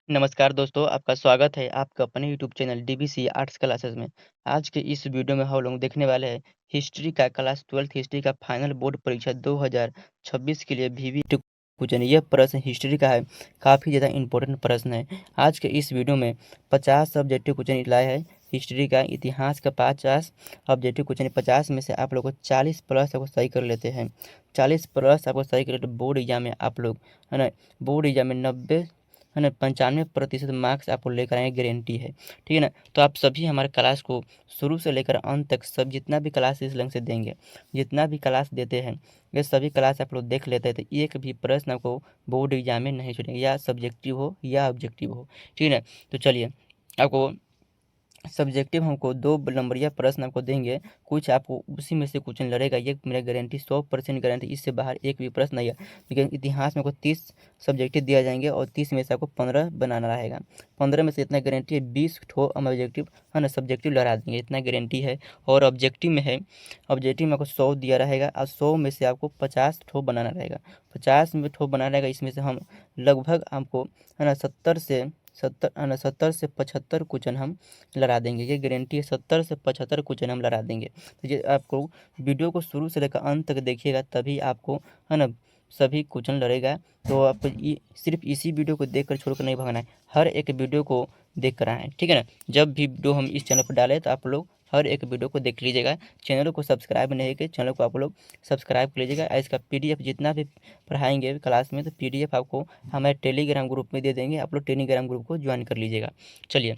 नमस्कार दोस्तों, आपका स्वागत है आपका अपने YouTube channel DBC arts classes में। आज के इस वीडियो में हम लोग देखने वाले हैं हिस्ट्री का क्लास 12th हिस्ट्री का फाइनल बोर्ड परीक्षा 2026 के लिए वीवी क्वेश्चन। यह प्रश्न हिस्ट्री का है, काफ़ी ज़्यादा इंपॉर्टेंट प्रश्न है। आज के इस वीडियो में 50 सब्जेक्टिव क्वेश्चन लाए हैं हिस्ट्री का। इतिहास का 50 ऑब्जेक्टिव क्वेश्चन, 50 में से आप लोग को 40 प्लस आपको सही कर लेते हैं। 40 प्लस आपको सही कर तो बोर्ड एग्जाम में आप लोग है ना, बोर्ड एग्जाम में 90 है ना 95% मार्क्स आपको लेकर आएंगे, गारंटी है। ठीक है ना। तो आप सभी हमारे क्लास को शुरू से लेकर अंत तक सब जितना भी क्लास इस ढंग से देंगे, जितना भी क्लास देते हैं ये सभी क्लास आप लोग देख लेते हैं, तो एक भी प्रश्न आपको बोर्ड एग्जाम में नहीं छूटेंगे, या सब्जेक्टिव हो या ऑब्जेक्टिव हो। ठीक है ना। तो चलिए, आपको सब्जेक्टिव हमको 2 नंबरिया प्रश्न आपको देंगे, कुछ आपको उसी में से क्वेश्चन लड़ेगा, ये मेरा गारंटी 100% गारंटी, इससे बाहर एक भी प्रश्न नहीं है। लेकिन इतिहास में आपको 30 सब्जेक्टिव दिया जाएंगे और 30 में से आपको 15 बनाना रहेगा। 15 में से इतना गारंटी है 20 ठो हम ऑब्जेक्टिव है ना सब्जेक्टिव लड़ा देंगे, इतना गारंटी है। और ऑब्जेक्टिव में है, ऑब्जेक्टिव में आपको 100 दिया रहेगा और 100 में से आपको 50 ठो बनाना रहेगा। 50 में ठो बनाना रहेगा, इसमें से हम लगभग हमको है ना 70 से 75 क्वेश्चन हम लड़ा देंगे, ये गारंटी है। 70 से 75 क्वेश्चन हम लड़ा देंगे। तो ये आपको वीडियो को शुरू से लेकर अंत तक देखिएगा, तभी आपको है ना सभी क्वेश्चन लड़ेगा। तो आपको सिर्फ इसी वीडियो को देखकर छोड़कर नहीं भागना है, हर एक वीडियो को देख कर आए, ठीक है ना। जब भी वीडियो हम इस चैनल पर डालें तो आप लोग हर एक वीडियो को देख लीजिएगा। चैनल को सब्सक्राइब नहीं किए, चैनल को आप लोग सब्सक्राइब कर लीजिएगा। इसका पीडीएफ जितना भी पढ़ाएंगे क्लास में, तो पीडीएफ आपको हमारे टेलीग्राम ग्रुप में दे देंगे, आप लोग टेलीग्राम ग्रुप को ज्वाइन कर लीजिएगा। चलिए,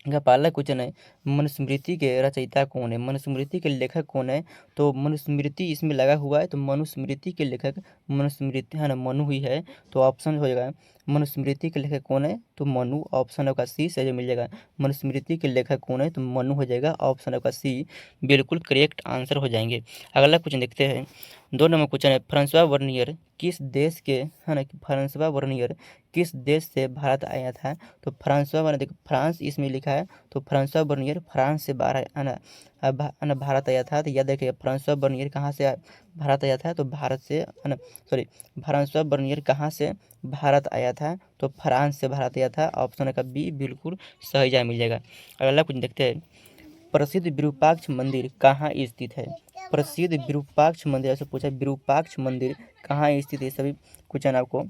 इनका पहला क्वेश्चन है, मनुस्मृति के रचयिता कौन है, मनुस्मृति के लेखक कौन है। तो मनुस्मृति इसमें लगा हुआ है, तो मनुस्मृति के लेखक मनुस्मृति है ना मनु ही है। तो ऑप्शन हो जाएगा मनुस्मृति के लेखक कौन है, तो मनु। ऑप्शन आपका सी सही मिल जाएगा। मनुस्मृति के लेखक कौन है, तो मनु हो जाएगा। ऑप्शन आपका सी बिल्कुल करेक्ट आंसर हो जाएंगे। अगला क्वेश्चन देखते हैं, 2 नंबर क्वेश्चन है, फ्रांसवा वर्नियर किस देश के है ना, फ्रांसवा वर्नियर किस देश से भारत आया था। तो फ्रांसवा वर्नियर, देखो फ्रांस इसमें लिखा है, तो फ्रांसवा वर्नियर फ्रांस से बाहर है ना भारत आया था। तो याद रखिएगा, फ्रांसवा वर्नियर कहाँ से भारत आया था, तो भारत से है ना, सॉरी, फ्रांसवा वर्नियर कहाँ से भारत आया था, तो फ्रांस से भारत आया था। ऑप्शन का बी बिल्कुल सही जवाब मिल जाएगा। अगला कुछ देखते हैं, प्रसिद्ध विरूपाक्ष मंदिर कहाँ स्थित है। प्रसिद्ध विरूपाक्ष मंदिर, ऐसे पूछा विरूपाक्ष मंदिर कहाँ स्थित है, सभी क्वेश्चन आपको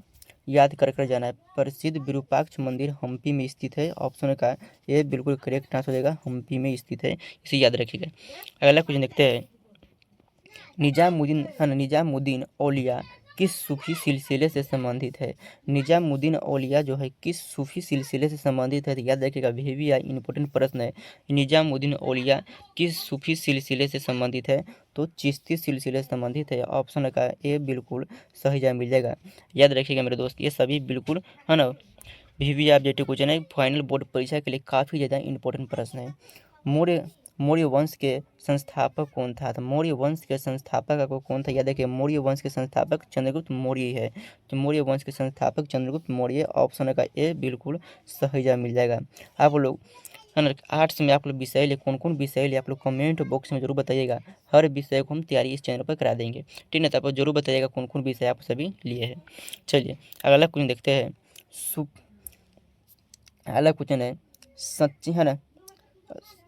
याद कर कर जाना है। प्रसिद्ध विरूपाक्ष मंदिर हम्पी में स्थित है। ऑप्शन का ये बिल्कुल करेक्ट आंसर हो जाएगा, हम्पी में स्थित है, इसे याद रखिएगा। अगला क्वेश्चन देखते हैं, निजामुद्दीन है ना, निजामुद्दीन औलिया किस सूफी सिलसिले से संबंधित है। निजामुद्दीन औलिया जो है किस सूफी सिलसिले से संबंधित है, तो याद रखिएगा, भी इंपॉर्टेंट प्रश्न है। निजामुद्दीन औलिया किस सूफी सिलसिले से संबंधित है, तो चिश्ती सिलसिले से संबंधित है। ऑप्शन का ए बिल्कुल सही जवाब मिल जाएगा। याद रखिएगा मेरे दोस्त, ये सभी बिल्कुल है ना भी ऑब्जेक्टिव क्वेश्चन है, फाइनल बोर्ड परीक्षा के लिए काफ़ी ज़्यादा इंपॉर्टेंट प्रश्न है। मौर्य मौर्य वंश के संस्थापक कौन था, तो मौर्य वंश के संस्थापक आपको कौन था, याद रखिए मौर्य वंश के संस्थापक चंद्रगुप्त मौर्य है। तो मौर्य वंश के संस्थापक चंद्रगुप्त मौर्य। ऑप्शन का ए बिल्कुल सही जवाब मिल जाएगा। आप लोग है ना आर्ट्स में आप लोग विषय ले, कौन कौन विषय ले, आप लोग कमेंट बॉक्स में जरूर बताइएगा। हर विषय को हम तैयारी इस चैनल पर करा देंगे, ठीक है। तो आप जरूर बताइएगा कौन कौन विषय आप सभी लिए हैं। चलिए, अगला क्वेश्चन देखते हैं, अगला क्वेश्चन है, सच्ची है ना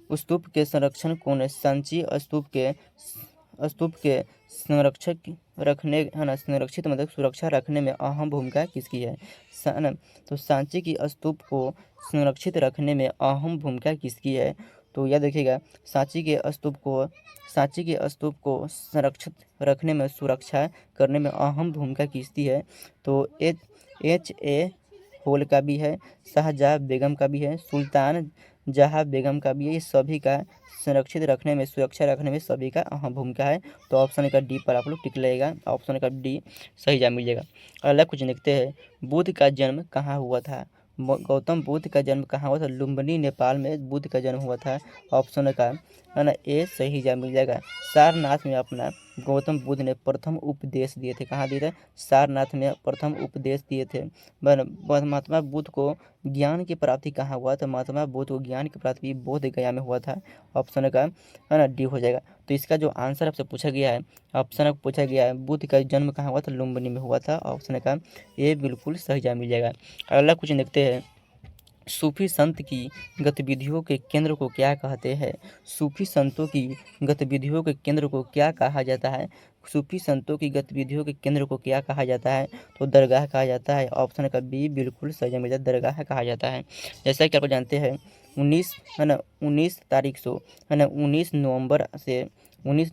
स्तूप के संरक्षण कौन है। सांची स्तूप के संरक्षक रखने है ना, संरक्षित मतलब सुरक्षा रखने में अहम भूमिका किसकी है। ना, तो सांची की स्तूप को संरक्षित रखने में अहम भूमिका किसकी है। तो याद रखिएगा, सांची के स्तूप को संरक्षित रखने में, सुरक्षा करने में अहम भूमिका किसकी है। तो H.A. होल का भी है, शाहजहाँ बेगम का भी है, सुल्तान जहाँ बेगम का भी है। ये सभी का संरक्षित रखने में, सुरक्षा रखने में सभी का अहम भूमिका है। तो ऑप्शन का डी पर आप लोग टिक लगेगा, ऑप्शन का डी सही जवाब मिल जाएगा। अगला कुछ देखते हैं, बुद्ध का जन्म कहाँ हुआ था। गौतम बुद्ध का जन्म कहाँ हुआ था, लुम्बिनी नेपाल में बुद्ध का जन्म हुआ था। ऑप्शन का है ना ए सही जवाब मिल जाएगा। सारनाथ में अपना गौतम बुद्ध ने प्रथम उपदेश दिए थे, कहाँ दिए थे, सारनाथ में प्रथम उपदेश दिए थे। महात्मा बुद्ध को ज्ञान की प्राप्ति कहाँ हुआ, तो महात्मा बुद्ध को ज्ञान की प्राप्ति बोध गया में हुआ था। ऑप्शन का है ना डी हो जाएगा। तो इसका जो आंसर आपसे पूछा गया है, ऑप्शन आपको पूछा गया है बुद्ध का जन्म कहाँ हुआ था, लुम्बिनी में हुआ था। ऑप्शन का ए बिल्कुल सही जवाब मिल जाएगा। अगला क्वेश्चन देखते हैं, सूफी संत की गतिविधियों के केंद्र को क्या कहते हैं? सूफी संतों की गतिविधियों के केंद्र को क्या कहा जाता है? सूफी संतों की गतिविधियों के केंद्र को क्या कहा जाता है? तो दरगाह कहा जाता है। ऑप्शन का बी बिल्कुल सही जवाब मिल जाएगा, दरगाह कहा जाता है। जैसा कि आप जानते हैं 19 है ना 19 तारीख से है ना 19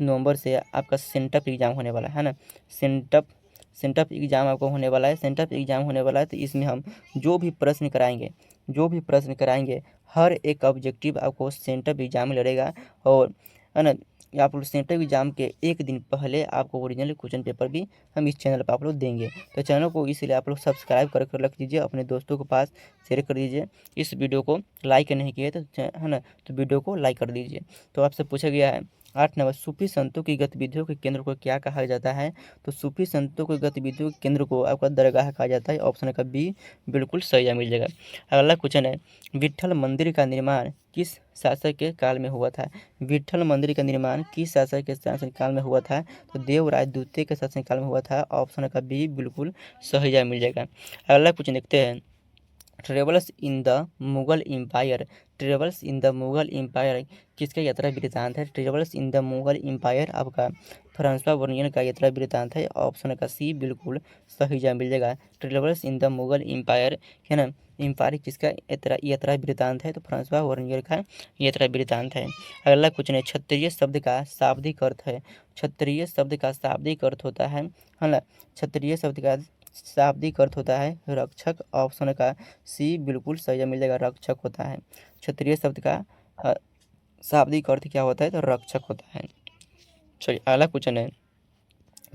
नवंबर से आपका सेंटअप एग्ज़ाम होने वाला है ना। सेंटअप एग्ज़ाम आपको होने वाला है। सेंटअप एग्ज़ाम होने वाला है, तो इसमें हम जो भी प्रश्न कराएंगे हर एक ऑब्जेक्टिव आपको सेंटअप एग्ज़ाम में लड़ेगा। और है ना आप लोग सेंटअप एग्ज़ाम के एक दिन पहले आपको ओरिजिनल क्वेश्चन पेपर भी हम इस चैनल पर आप लोग देंगे। तो चैनल को इसलिए आप लोग सब्सक्राइब कर रख दीजिए, अपने दोस्तों के पास शेयर कर दीजिए। इस वीडियो को लाइक नहीं किए तो है ना, तो वीडियो को लाइक कर दीजिए। तो आपसे पूछा गया है 8 नंबर, सूफी संतों की गतिविधियों के केंद्र को क्या कहा जाता है? तो सूफी संतों की गतिविधियों के केंद्र को आपका दरगाह कहा जाता है। ऑप्शन का बी बिल्कुल सही जवाब मिल जाएगा। अगला क्वेश्चन है, विट्ठल मंदिर का निर्माण किस शासक के काल में हुआ था? विट्ठल मंदिर का निर्माण किस शासक के शासनकाल में हुआ था? तो देवराय द्वितीय के शासनकाल में हुआ था। ऑप्शन का बी बिल्कुल सही जवाब मिल जाएगा। अगला क्वेश्चन देखते हैं, travels in the Mughal empire, travels in the Mughal empire किसका यात्रा वृत्तांत है? Travels in the Mughal empire आपका फ्रांसवा वर्नियर का यात्रा वृत्तांत है। ऑप्शन का सी बिल्कुल सही जवाब मिल जाएगा। Travels in the Mughal empire है ना, एम्पायर किसका यात्रा वृत्तांत है? तो फ्रांसवा वर्नियर का यात्रा वृत्तांत है। अगला क्वेश्चन है, क्षत्रिय शब्द का शाब्दिक अर्थ है। क्षत्रिय शब्द का शाब्दिक अर्थ होता है ना, क्षत्रिय शब्द का शाब्दिक अर्थ होता है रक्षक। ऑप्शन का सी बिल्कुल सही जवाब मिल जाएगा, रक्षक होता है। क्षत्रिय शब्द का शाब्दिक अर्थ क्या होता है? तो रक्षक होता है। चलिए अगला क्वेश्चन है,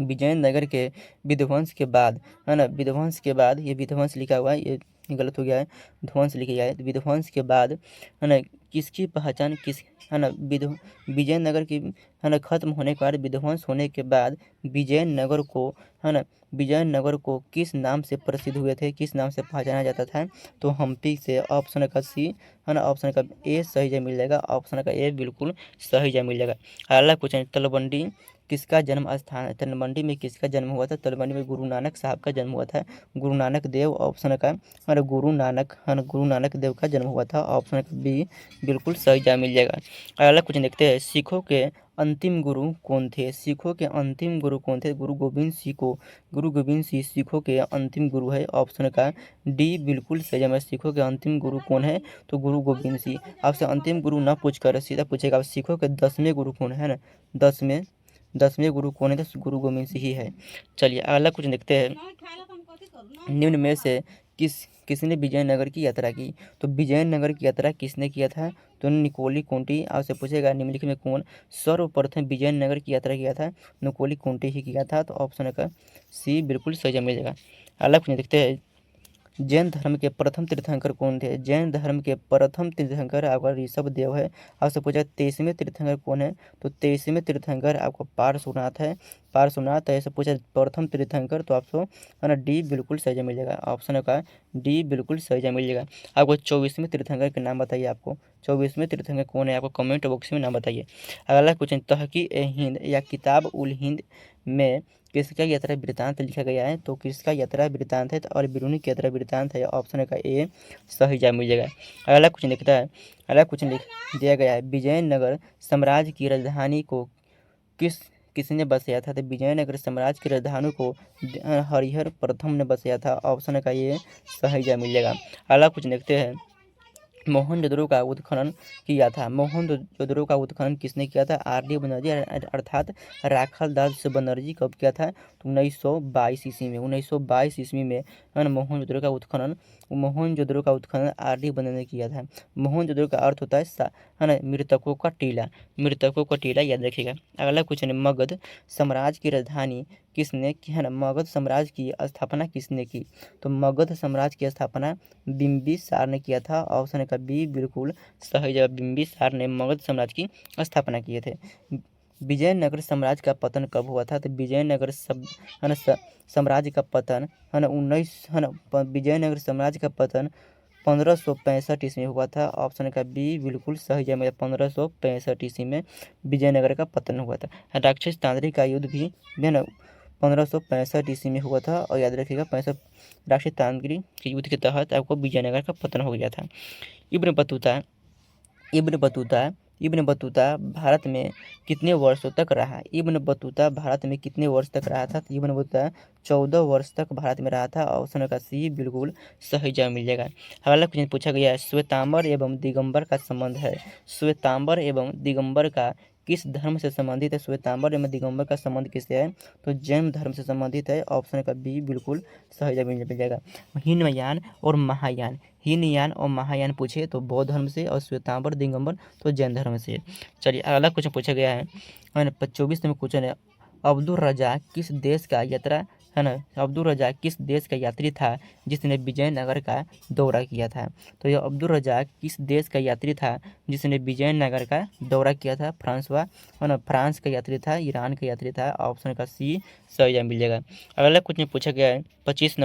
विजयनगर के विध्वंस के बाद है ना, विध्वंस के बाद, ये विध्वंस लिखा हुआ है, ये गलत हो गया है, ध्वंस लिखा गया है। तो विध्वंस के बाद है ना किसकी पहचान किस है ना, विजयनगर की है ना खत्म होने के बाद, विध्वंस होने के बाद विजयनगर को है ना, विजयनगर को किस नाम से प्रसिद्ध हुए थे, किस नाम से पहचाना जाता था? तो हम्पी से। ऑप्शन का सी है ना, ऑप्शन का ए सही जवाब मिल जाएगा। ऑप्शन का ए बिल्कुल सही जवाब मिल जाएगा। अगला क्वेश्चन, तलवंडी किसका जन्म स्थान है? तलवंडी में किसका जन्म हुआ था? तलवंडी में गुरु नानक साहब का जन्म हुआ था, गुरु नानक देव। ऑप्शन का है गुरु नानक देव का जन्म हुआ था। ऑप्शन का बी बिल्कुल सही जवाब मिल जाएगा। अगला क्वेश्चन देखते हैं, सिखों के अंतिम गुरु कौन थे? सिखों के अंतिम गुरु कौन थे? गुरु गोविंद सिंह सिखों के अंतिम गुरु है। ऑप्शन का डी बिल्कुल सही जवाब है। सिखों के अंतिम गुरु कौन है? तो गुरु गोविंद सिंह। आपसे अंतिम गुरु ना पूछकर सीधा पूछेगा आप सिखों के 10वें गुरु कौन है ना, 10वें गुरु कौन है? तो गुरु गोविंद सिंह ही है। चलिए अगला क्वेश्चन देखते हैं, निम्न में से किसने विजयनगर की यात्रा की? तो विजयनगर की यात्रा किसने किया था? तो निकोली कोंटी। आपसे पूछेगा निम्नलिखित में कौन सर्वप्रथम विजयनगर की यात्रा किया था? निकोली कोंटी ही किया था। तो ऑप्शन का सी बिल्कुल सही जवाब मिल जाएगा। अगला क्वेश्चन देखते हैं, जैन धर्म के प्रथम तीर्थंकर कौन थे? जैन धर्म के प्रथम तीर्थंकर आपका ऋषभ देव है। आपसे पूछा 23वें तीर्थंकर कौन है? तो 23वें तीर्थंकर आपका पार्श्वनाथ है। पार्श्वनाथ ऐसे पूछा प्रथम तीर्थंकर, तो आपको है ना डी बिल्कुल सही जवाब मिल जाएगा। ऑप्शन का डी बिल्कुल सही जवाब मिल जाएगा। आपको 24वें तीर्थंकर के नाम बताइए, आपको 24वें तीर्थंकर कौन है? आपको कमेंट बॉक्स में नाम बताइए। अगला क्वेश्चन, तहक़ीक़-ए-हिंद या किताब उल हिंद में किसका यात्रा वृत्तांत लिखा गया है? तो किसका यात्रा वृत्तांत है? तो और बिरूनी की यात्रा वृत्तांत है। ऑप्शन का ए सही जवाब मिल जाएगा। अगला क्वेश्चन देखता है, अगला क्वेश्चन लिख दिया गया है, विजयनगर साम्राज्य की राजधानी को किसने बसाया था? तो विजयनगर साम्राज्य की राजधानी को हरिहर प्रथम ने बसाया था। ऑप्शन का ये सही जवाब मिल जाएगा। अगला क्वेश्चन देखते हैं, मोहनजोदड़ो का उत्खनन किया था। मोहनजोदड़ो का उत्खनन किसने किया था? आर.डी. बनर्जी अर्थात राखाल दास बनर्जी कब किया था? तो 1922 ईस्वी में। 1922 ईस्वी में मोहनजोदड़ो का उत्खनन आर.डी. बनर्जी ने किया था। मोहनजोदड़ो का अर्थ होता है ना मृतकों का टीला, याद रखिएगा। अगला क्वेश्चन है, मगध साम्राज्य की राजधानी किसने की है ना, मगध साम्राज्य की स्थापना किसने की? तो मगध साम्राज्य की स्थापना बिंबिसार ने किया था। ऑप्शन का बी बिल्कुल सही जवाब, बिंबिसार ने मगध साम्राज्य की स्थापना किए थे। विजयनगर साम्राज्य का पतन कब हुआ था? तो विजयनगर साम्राज्य का पतन है ना विजयनगर साम्राज्य का पतन 1565 ईस्वी में हुआ था। ऑप्शन का बी बिल्कुल सही जवाब है। 1565 ईस्वी में विजयनगर का पतन हुआ था। राक्षस तांत्रिक का युद्ध भी है ना 1565 ईस्वी में हुआ था। और याद रखिएगा 65 राक्षस तांत्रिक के युद्ध के तहत आपको विजयनगर का पतन हो गया था। Ibn Battuta Ibn Battuta Ibn Battuta Bharat में कितने वर्षों तक रहा? इब्न बतूता भारत में कितने वर्ष तक रहा था? तो इब्न बतूता 14 वर्ष तक भारत में रहा था। ऑप्शन का सी बिल्कुल सही जवाब मिल जाएगा। अगला क्वेश्चन पूछा गया है, श्वेतांबर एवं दिगंबर का संबंध है। श्वेतांबर एवं दिगंबर का किस धर्म से संबंधित है? श्वेतांबर एवं दिगंबर का संबंध किससे है? तो जैन धर्म से संबंधित है। ऑप्शन का बी बिल्कुल सही जवाब मिल जाएगा। हीनयान और महायान, हीनयान और महायान पूछे तो बौद्ध धर्म से, और श्वेतांबर दिगंबर तो जैन धर्म से। चलिए अगला क्वेश्चन पूछा गया है 24 में क्वेश्चन है, अब्दुल रजा किस देश का यात्रा है ना अब्दुल रजा किस देश का यात्री था जिसने विजयनगर का दौरा किया था? तो यह अब्दुल रजा किस देश का यात्री था जिसने विजयनगर का दौरा किया था? फ्रांस का यात्री था, ईरान का यात्री था। ऑप्शन का सी सही जवाब मिल जाएगा। अगला क्वेश्चन पूछा गया है 25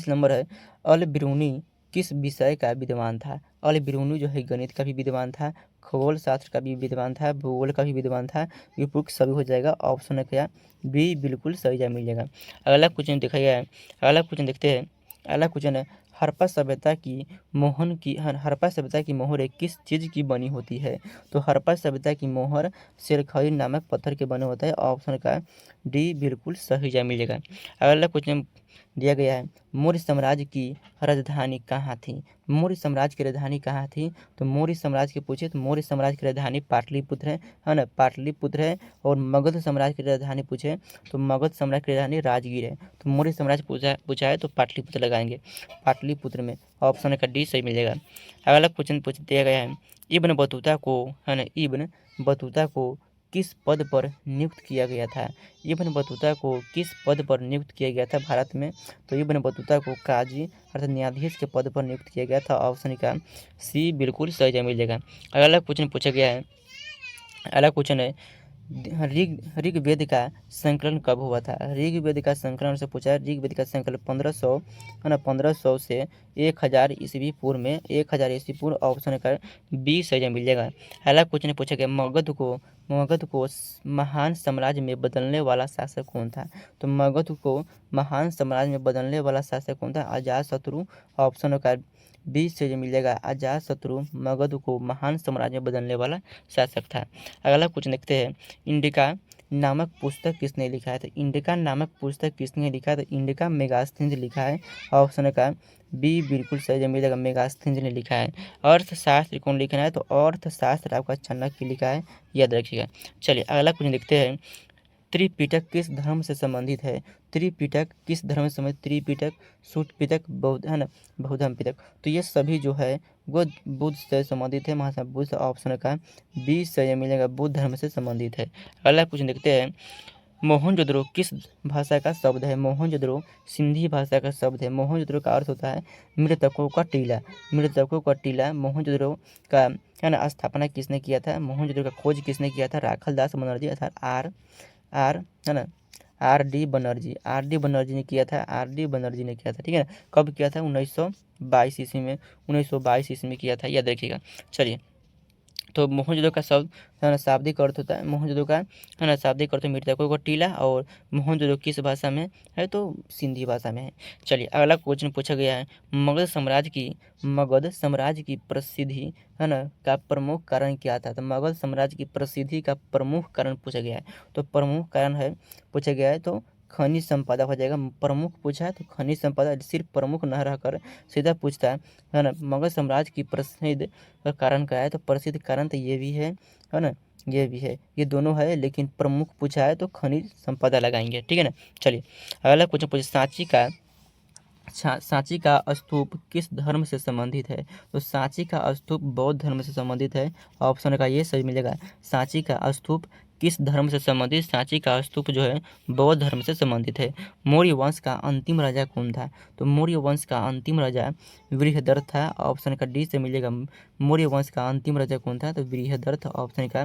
नंबर है, अल बिरूनी किस विषय का विद्वान था? अल बिरूनी जो है गणित का भी विद्वान था, खगोल शास्त्र का भी विद्वान था, भूगोल का भी विद्वान था। ये उपयुक्त सभी हो जाएगा। ऑप्शन है क्या बी बिल्कुल सही जवाब मिल जाएगा। अगला क्वेश्चन देखा गया है, अगला क्वेश्चन देखते हैं। अगला क्वेश्चन है, हड़प्पा सभ्यता की हड़प्पा सभ्यता की मोहरें किस चीज़ की बनी होती है? तो हड़प्पा सभ्यता की मोहर सिरखड़ी नामक पत्थर के बने होता है। ऑप्शन का डी बिल्कुल सही जवाब मिलेगा। अगला क्वेश्चन दिया गया है, मौर्य साम्राज्य की राजधानी कहाँ थी? मौर्य साम्राज्य की राजधानी कहाँ थी? तो मौर्य साम्राज्य के पूछे तो मौर्य साम्राज्य की राजधानी पाटलिपुत्र है ना, पाटलिपुत्र है। और मगध साम्राज्य की राजधानी पूछे तो मगध साम्राज्य की राजधानी राजगीर है। तो मौर्य साम्राज्य पूछा है तो पाटलिपुत्र लगाएंगे, पाटलिपुत्र में। ऑप्शन का डी सही मिलेगा। अगला क्वेश्चन पूछ दिया गया है, इब्न बतूता को है ना इब्न बतूता को किस पद पर नियुक्त किया गया था? इब्न बतूता को किस पद पर नियुक्त किया गया था भारत में? तो इब्न बतूता को काजी अर्थात न्यायाधीश के पद पर नियुक्त किया गया था। ऑप्शन का सी बिल्कुल सही जवाब मिल जाएगा। अगला क्वेश्चन पूछा गया है, अगला क्वेश्चन है, ऋग्वेद का संकलन कब हुआ था? ऋग्वेद का संकलन से पूछा है। ऋग्वेद का संकलन 1500 है ना 1500 से 1000 ईस्वी पूर्व में, 1000 ईस्वी पूर्व। ऑप्शन का बी सही जवाब मिल जाएगा। अगला क्वेश्चन पूछा गया, मगध को महान साम्राज्य में बदलने वाला शासक कौन था? तो मगध को महान साम्राज्य में बदलने वाला शासक कौन था? अजातशत्रु। ऑप्शन का बी से मिल जाएगा। अजातशत्रु मगध को महान साम्राज्य में बदलने वाला शासक था। अगला क्वेश्चन देखते हैं, इंडिका नामक पुस्तक किसने लिखा है? तो इंडिका नामक पुस्तक किसने लिखा है? तो इंडिका मेगास्थनीज लिखा है। ऑप्शन का बी बिल्कुल सही जवाब मिलेगा, मेगास्थनीज ने लिखा है। अर्थशास्त्र कौन लिखा है? तो अर्थशास्त्र आपका चाणक्य लिखा है, याद रखिएगा। चलिए अगला क्वेश्चन देखते हैं, त्रिपिटक किस धर्म से संबंधित है? त्रिपिटक किस धर्म से संबंधित? त्रिपिटक, सुटपिटक, बौद्ध है ना, बौद्धम पिटक। तो ये सभी जो है वो बुद्ध से संबंधित है, महात्मा बुद्ध। ऑप्शन का बी सही मिलेगा, बुद्ध धर्म से संबंधित है। अगला क्वेश्चन देखते हैं, मोहनजोदड़ो किस भाषा का शब्द है? मोहनजोदड़ो सिंधी भाषा का शब्द है। मोहनजोदड़ो का अर्थ होता है मृतकों का टीला, मृतकों का टीला। मोहनजोदड़ो का है ना स्थापना किसने किया था? मोहनजोदड़ो का खोज किसने किया था? राखल दास बनर्जी अर्थात आर है ना आर डी बनर्जी ने किया था, आर.डी. बनर्जी ने किया था। ठीक है ना, कब किया था? 1922 ईस्वी में, 1922 ईस्वी में किया था, याद रखिएगा। चलिए, तो मोहनजोदड़ो का शब्द है ना शाब्दिक अर्थ होता है, मोहनजोदड़ो का है ना शाब्दिक अर्थ मृतकों का टीला। और मोहनजोदड़ो किस भाषा में है? तो सिंधी भाषा में है। चलिए अगला क्वेश्चन पूछा गया है, मगध साम्राज्य की प्रसिद्धि है ना का प्रमुख कारण क्या था? तो मगध साम्राज्य की प्रसिद्धि का प्रमुख कारण पूछा गया है। तो प्रमुख कारण है पूछा गया है तो खनिज संपदा हो जाएगा। प्रमुख पूछा है तो खनिज संपदा, सिर्फ प्रमुख न रहकर सीधा पूछता है ना मगध साम्राज्य की प्रसिद्ध कारण क्या है? तो प्रसिद्ध कारण तो ये भी है ना, ये भी है, ये दोनों है, लेकिन प्रमुख पूछा है तो खनिज संपदा लगाएंगे। ठीक है ना। चलिए अगला क्वेश्चन पूछे, सांची का स्तूप किस धर्म से संबंधित है? तो सांची का स्तूप बौद्ध धर्म से संबंधित है। ऑप्शन का ये सही मिलेगा। सांची का स्तूप किस धर्म से संबंधित? सांची का स्तूप जो है बौद्ध धर्म से संबंधित है। मौर्य वंश का अंतिम राजा कौन था? तो मौर्य वंश का अंतिम राजा बृहदर्थ था। ऑप्शन का डी से मिलेगा। मौर्य वंश का अंतिम राजा कौन था? तो बृहदर्थ। ऑप्शन का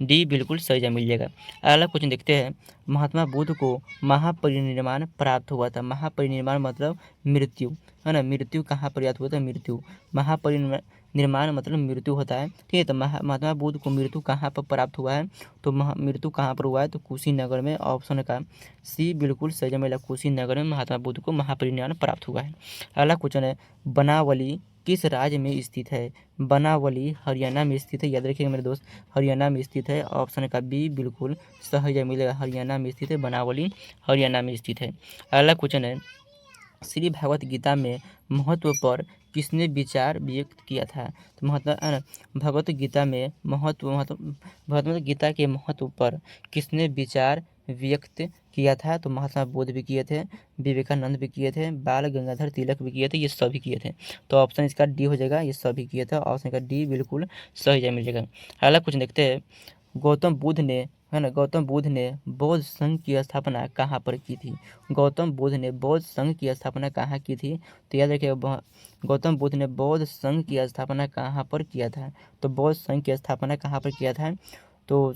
डी बिल्कुल सही जवाब मिल जाएगा। अगला क्वेश्चन देखते हैं, महात्मा बुद्ध को महापरिनिर्वाण प्राप्त हुआ था। महापरिनिर्वाण मतलब मृत्यु है ना, मृत्यु कहाँ पर याद हुआ था, मृत्यु, महापरिनिर्वाण मतलब मृत्यु होता है, ठीक है। तो महात्मा बुद्ध को मृत्यु कहाँ पर प्राप्त हुआ है, तो मृत्यु कहाँ पर हुआ है, तो कुशीनगर में, ऑप्शन का सी बिल्कुल सही जवाब मिला, कुशीनगर में महात्मा बुद्ध को महापरिनिर्वाण प्राप्त हुआ है। अगला क्वेश्चन है, बनावली किस राज्य में स्थित है, बनावली हरियाणा में स्थित है, याद रखिएगा मेरे दोस्त, हरियाणा में स्थित है, ऑप्शन का बी बिल्कुल सही जवाब मिलेगा, हरियाणा में स्थित है, बनावली हरियाणा में स्थित है। अगला क्वेश्चन है, श्री भगवत गीता में महत्व पर किसने विचार व्यक्त किया था, तो भगवत गीता में भगवत गीता के महत्व पर किसने विचार व्यक्त किया था, तो महात्मा बुद्ध भी किए थे, विवेकानंद भी किए थे, बाल गंगाधर तिलक भी किए थे, ये सभी किए थे। तो ऑप्शन इसका डी हो जाएगा, ये सभी किए थे, ऑप्शन का डी बिल्कुल सही जवाब मिल जाएगा। अगला क्वेश्चन देखते हैं, गौतम बुद्ध ने, है ना, गौतम बुद्ध ने बौद्ध संघ की स्थापना कहाँ पर की थी, गौतम बुद्ध ने बौद्ध संघ की स्थापना कहाँ की थी, तो याद रखिएगा गौतम बुद्ध ने बौद्ध संघ की स्थापना कहाँ पर किया था, तो बौद्ध संघ की स्थापना कहाँ पर किया था, तो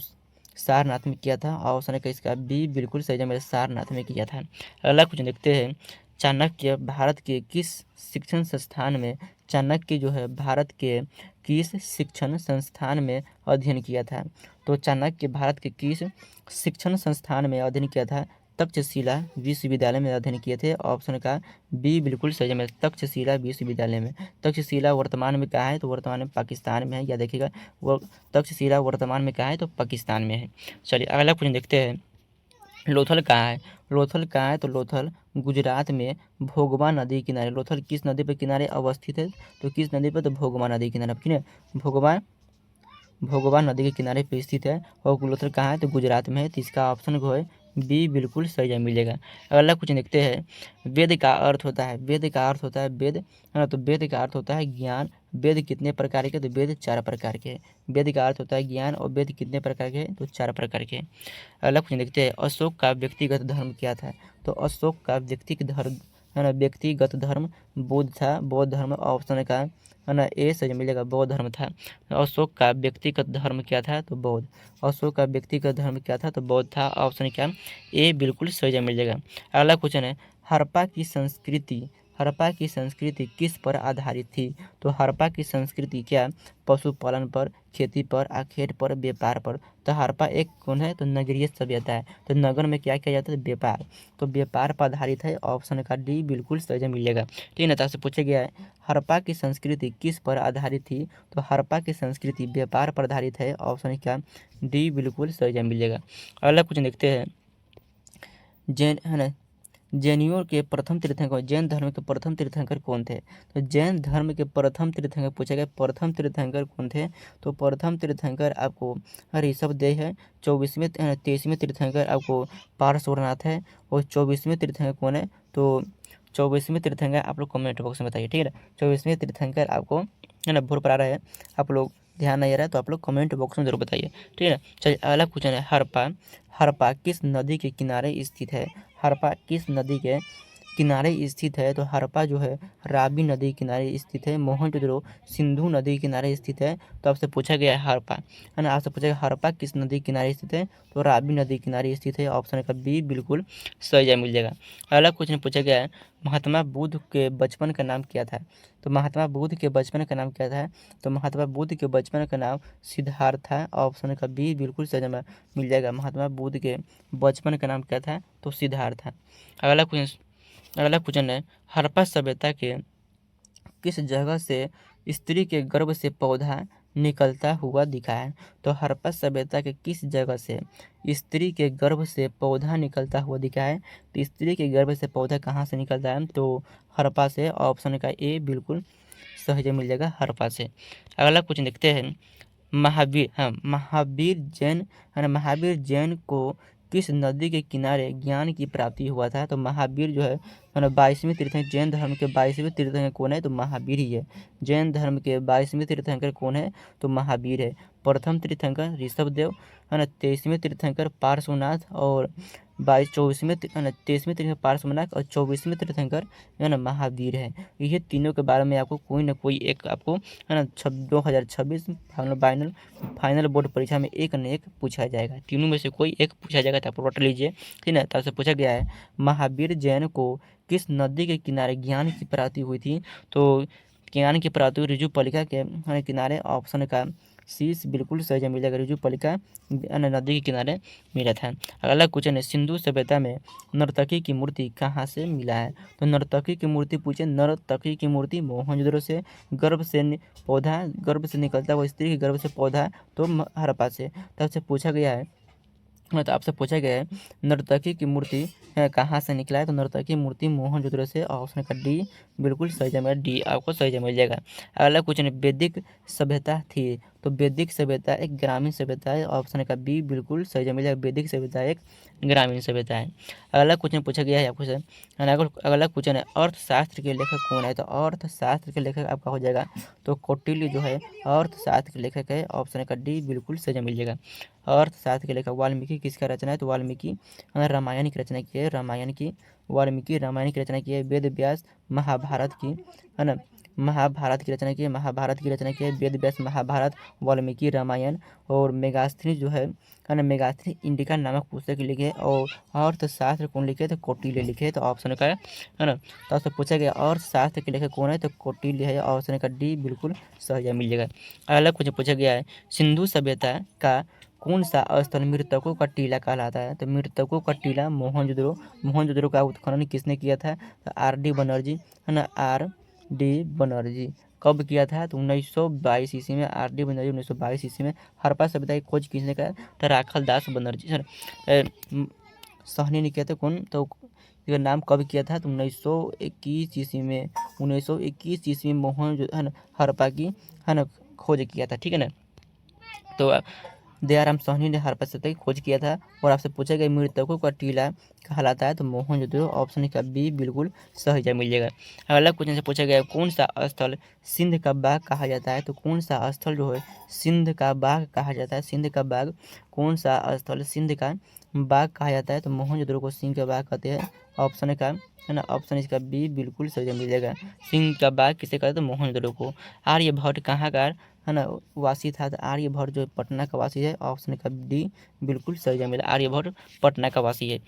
सारनाथ में किया था, ऑप्शन का इसका बी बिल्कुल सही जवाब, सारनाथ में किया था। अगला क्वेश्चन देखते हैं, चाणक्य भारत के किस शिक्षण संस्थान में, चाणक्य जो है भारत के किस शिक्षण संस्थान में अध्ययन किया था, तो चाणक्य भारत के किस शिक्षण संस्थान में अध्ययन किया था, तक्षशिला विश्वविद्यालय में अध्ययन किए थे, ऑप्शन का बी बिल्कुल सही जवाब, तक्षशिला विश्वविद्यालय में। तक्षशिला वर्तमान में कहाँ है, तो वर्तमान में पाकिस्तान में है, या देखिएगा वो तक्षशिला वर्तमान में कहाँ है, तो पाकिस्तान में है। चलिए अगला क्वेश्चन देखते हैं, लोथल कहाँ है, लोथल कहाँ है, तो लोथल गुजरात में भोगवा नदी किनारे, लोथल किस नदी पर किनारे अवस्थित है, तो किस नदी पर, तो भोगवा नदी किनारे, ठीक है, भोगवा नदी के किनारे पर स्थित है, और लोथल कहाँ है, तो गुजरात में है, तो इसका ऑप्शन जो है बी बिल्कुल सही जवाब मिलेगा। अगला कुछ देखते हैं, वेद का अर्थ होता है, वेद का अर्थ होता है, वेद है ना, तो वेद का अर्थ होता है ज्ञान, वेद कितने प्रकार के, तो वेद 4 प्रकार के हैं, वेद का अर्थ होता है ज्ञान, और वेद कितने प्रकार के हैं, तो 4 प्रकार के। अगला क्वेश्चन देखते हैं, अशोक का व्यक्तिगत धर्म क्या था, तो अशोक का व्यक्तिगत धर्म, है ना, व्यक्तिगत धर्म बुद्ध था, बौद्ध धर्म, ऑप्शन का, है ना, ए सही मिलेगा, बौद्ध धर्म था। अशोक का व्यक्तिगत धर्म क्या था, तो बौद्ध, अशोक का व्यक्तिगत धर्म क्या था, तो बौद्ध था, ऑप्शन क्या ए बिल्कुल सही जवाब मिल जाएगा। अगला क्वेश्चन है, हड़प्पा की संस्कृति किस पर आधारित थी, तो हड़प्पा की संस्कृति क्या पशुपालन पर, खेती पर, आखेट पर, व्यापार पर, तो हड़प्पा एक कौन है, तो नगरीय सभ्यता है, तो नगर में क्या किया जाता है, व्यापार, तो व्यापार पर आधारित है, ऑप्शन का डी बिल्कुल सही जवाब मिलेगा। ठीक है ना, तो आपसे पूछा गया है हड़प्पा की संस्कृति किस पर आधारित थी, तो हड़प्पा की संस्कृति व्यापार पर आधारित है, ऑप्शन क्या डी बिल्कुल सही जवाब मिलेगा। अगला क्वेश्चन देखते हैं, जैन, है ना, जैनियों के प्रथम तीर्थंकर, जैन धर्म के प्रथम तीर्थंकर कौन थे, तो जैन धर्म के प्रथम तीर्थंकर पूछा गया, प्रथम तीर्थंकर कौन थे, तो प्रथम तीर्थंकर आपको ऋषभदेव है, 23वें तीर्थंकर आपको पार्श्वनाथ है, और 24वें तीर्थंकर कौन है, तो 24वें तीर्थंकर आप लोग कमेंट बॉक्स में बताइए, ठीक है ना, 24वें तीर्थंकर आपको, है ना, भूल पड़ा रहा है, आप लोग ध्यान नहीं आ रहा है तो आप लोग कमेंट बॉक्स में जरूर बताइए, ठीक है ना। चलिए अगला क्वेश्चन है, हड़प्पा किस नदी के किनारे स्थित है, हड़प्पा किस नदी के किनारे स्थित है, तो हड़प्पा जो है रावी नदी के किनारे स्थित है, मोहनजोदड़ो सिंधु नदी के किनारे स्थित है, तो आपसे पूछा गया है हड़प्पा, है ना, आपसे पूछा गया हड़प्पा किस नदी के किनारे स्थित है, तो रावी नदी के किनारे स्थित है, ऑप्शन का बी बिल्कुल सही जवाब मिल जाएगा। अगला क्वेश्चन पूछा गया है, महात्मा बुद्ध के बचपन का नाम क्या था, तो महात्मा बुद्ध के बचपन का नाम क्या था, तो महात्मा बुद्ध के बचपन का नाम सिद्धार्थ था, ऑप्शन का बी बिल्कुल सही जवाब मिल जाएगा, महात्मा बुद्ध के बचपन का नाम क्या था, तो सिद्धार्थ था। अगला क्वेश्चन है, हड़प्पा सभ्यता के किस जगह से स्त्री के गर्भ से पौधा निकलता हुआ दिखा है, तो हड़प्पा सभ्यता के किस जगह से स्त्री के गर्भ से पौधा निकलता हुआ दिखा है, तो स्त्री के गर्भ से पौधा कहाँ से निकलता है, तो हड़प्पा से, ऑप्शन का ए बिल्कुल सही जवाब मिल जाएगा, हड़प्पा से। अगला क्वेश्चन देखते हैं, महावीर जैन, है ना, महावीर जैन को किस नदी के किनारे ज्ञान की प्राप्ति हुआ था, तो महावीर जो है ना 22वें तीर्थंकर, जैन धर्म के 22वें तीर्थंकर कौन है, तो महावीर ही है, जैन धर्म के 22वें तीर्थंकर कौन है, तो महावीर है। प्रथम तीर्थंकर ऋषभदेव, है ना, 23वें तीर्थंकर पार्श्वनाथ, और 24वें 23वें तीर्थंकर पार्श्वनाथ और 24वें तीर्थंकर है ना महावीर है। ये तीनों के बारे में आपको कोई ना कोई एक आपको है ना 2026 फाइनल फाइनल बोर्ड परीक्षा में एक न एक पूछा जाएगा। तीनों में से कोई एक पूछा जाएगा तो आप रट लीजिए, ठीक है। तब से पूछा गया है महावीर जैन को किस नदी के किनारे ज्ञान की प्राप्ति हुई थी? तो ज्ञान की प्राप्ति ऋजुपलिका के किनारे, ऑप्शन का सी बिल्कुल सही जवाब मिलेगा। ऋजुपलिका नदी के किनारे मिला था। अगला क्वेश्चन है सिंधु सभ्यता में नर्तकी की मूर्ति कहाँ से मिला है? तो नर्तकी की मूर्ति पूछे, नर्तकी की मूर्ति मोहनजोदड़ो से, गर्भ से निकलता हुआ स्त्री के गर्भ से पौधा तो हड़प्पा से। तब से पूछा गया है तो आपसे पूछा गया है नर्तकी की मूर्ति कहाँ से निकला है? तो नर्तकी की मूर्ति मोहनजोदड़ो से, ऑप्शन का डी बिल्कुल सही जवाब, डी आपको सही जवाब मिल जाएगा। अगला क्वेश्चन है वैदिक सभ्यता थी? तो वैदिक सभ्यता एक ग्रामीण सभ्यता है, ऑप्शन का बी बिल्कुल सही जवाब मिल जाएगा। वैदिक सभ्यता एक ग्रामीण सभ्यता है। अगला क्वेश्चन पूछा गया है आपको से, अगला क्वेश्चन है अर्थशास्त्र के लेखक कौन है? तो अर्थशास्त्र के लेखक आपका हो जाएगा तो कौटिल्य जो है अर्थशास्त्र के लेखक है, ऑप्शन का डी बिल्कुल सही जवाब मिल जाएगा। अर्थशास्त्र के लेखक वाल्मीकि किसका रचना है? तो वाल्मीकि रामायण की रचना की है, वाल्मीकि रामायण की रचना की है। वेद व्यास महाभारत की है ना महाभारत की रचना की है, वेद व्यास महाभारत, वाल्मीकि रामायण। और मेगास्थनी जो है ना मेगास्थनी इंडिका नामक पुस्तक लिखे और अर्थशास्त्र कौन लिखे? तो कौटिल्य लिखे। तो ऑप्शन का है ना तो आपसे पूछा गया अर्थशास्त्र के लेखक कौन है? तो कौटिल्य है, ऑप्शन का डी बिल्कुल सही मिल जाएगा। अगला क्वेश्चन पूछा गया है सिंधु सभ्यता का कौन सा स्थल मृतकों का टीला कहलाता है? तो मृतकों का टीला मोहनजोदड़ो का उत्खनन किसने किया था? तो R.D. बनर्जी है ना, R.D. बनर्जी। कब किया था? तो 1922 ईस्वी में। R.D. बनर्जी 1922 ईस्वी में। हड़प्पा सभ्यता की खोज किसने करा? तो राखल दास बनर्जी सहनी ने किया था। कौन? तो इसका नाम कब किया था? तो 1921 ईस्वी में। 1921 ईस्वी में हड़प्पा की है ना खोज किया था, ठीक है ना। तो दयाराम साहनी ने हड़प्पा सभ्यता की खोज किया था। और आपसे पूछा गया मृतकों का टीला कहलाता है? तो मोहनजोदड़ो, ऑप्शन का बी बिल्कुल सही जवाब मिल जाएगा। अगला क्वेश्चन से पूछा गया कौन सा स्थल सिंध का बाग कहा जाता है? तो कौन सा स्थल जो है सिंध का बाग कहा जाता है? सिंध का बाग कौन सा स्थल सिंध का बाग कहा जाता है? तो मोहनजोदड़ो को सिंह का बाग कहते हैं, ऑप्शन का है ना, ऑप्शन इसका बी बिल्कुल सही जवाब मिल जाएगा। सिंह का बाग किसे कहते हैं? तो मोहनजोदड़ो को। आर्यभट्ट कहाँ का है ना वासी था? तो आर्यभट्ट जो पटना का वासी है, ऑप्शन का डी बिल्कुल सही जवाब मिला। आर्यभट्ट पटना का वासी है।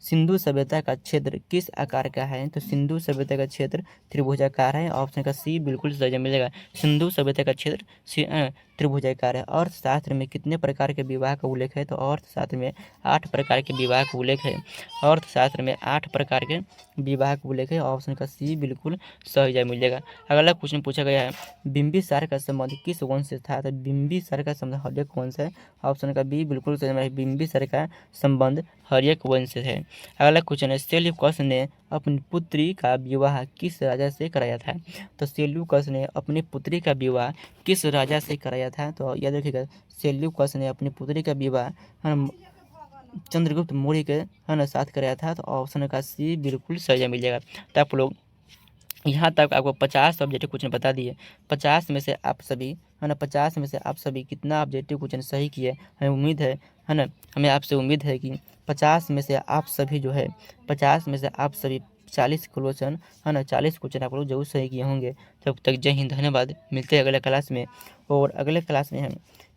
सिंधु सभ्यता का क्षेत्र किस आकार का है? तो सिंधु सभ्यता का क्षेत्र त्रिभुजाकार है, ऑप्शन का सी बिल्कुल सही जवाब मिलेगा। सिंधु सभ्यता का क्षेत्र त्रिभुजाकार है। अर्थशास्त्र में कितने प्रकार के विवाह का उल्लेख है? तो अर्थशास्त्र में 8 प्रकार के विवाह का उल्लेख है। अर्थशास्त्र में 8 प्रकार के विवाह का उल्लेख है, ऑप्शन का सी बिल्कुल सही जवाब मिल जाएगा। अगला क्वेश्चन पूछा गया है बिंबिसार का संबंध किस वंश से था? तो बिंबिसार का संबंध हर्यक वंश है, ऑप्शन का बी बिल्कुल सही जवाब। बिंबिसार का संबंध हर्यक वंश से है। अगला क्वेश्चन है सेल्यूकस ने अपनी पुत्री का विवाह किस राजा से कराया था? तो सेल्यूकस ने अपनी पुत्री का विवाह किस राजा से कराया था? तो याद रखिएगा सेल्यूकस ने अपनी पुत्री का विवाह चंद्रगुप्त मौर्य के है ना साथ कराया था। तो ऑप्शन का सी बिल्कुल सही मिलेगा। तो आप लोग यहाँ तक आपको 50 ऑब्जेक्टिव क्वेश्चन बता दिए। 50 में से आप सभी है ना 50 में से आप सभी कितना ऑब्जेक्टिव क्वेश्चन सही किए? हमें उम्मीद है ना, हमें आपसे उम्मीद है कि 50 में से आप सभी जो है 50 में से आप सभी 40 क्वेश्चन है ना 40 क्वेश्चन आप लोग जरूर सही किए होंगे। तब तक जय हिंद, धन्यवाद। मिलते हैं अगले क्लास में। और अगले क्लास में हम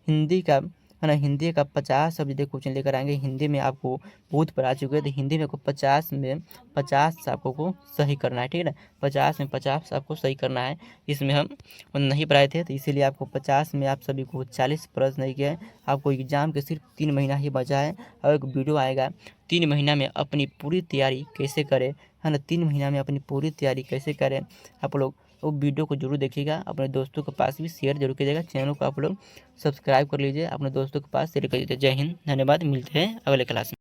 हिंदी का है ना हिंदी का 50 सब्जेक्ट क्वेश्चन लेकर आएंगे। हिंदी में आपको बहुत पढ़ा चुके हैं, तो हिंदी में आपको 50 में 50 आपको को सही करना है, ठीक है ना। 50 में 50 आपको सही करना है। इसमें हम नहीं पढ़ाए थे, तो इसीलिए आपको 50 में आप सभी को 40 प्रश्न नहीं किया है। आपको एग्जाम के सिर्फ 3 महीना ही बचा है और एक वीडियो आएगा 3 महीना में अपनी पूरी तैयारी कैसे करें, है ना। 3 महीना में अपनी पूरी तैयारी कैसे करें, आप लोग वो वीडियो को जरूर देखिएगा। अपने दोस्तों के पास भी शेयर जरूर कीजिएगा। चैनल को आप लोग सब्सक्राइब कर लीजिए, अपने दोस्तों के पास शेयर कर दीजिए। जय हिंद, धन्यवाद। मिलते हैं अगले क्लास में।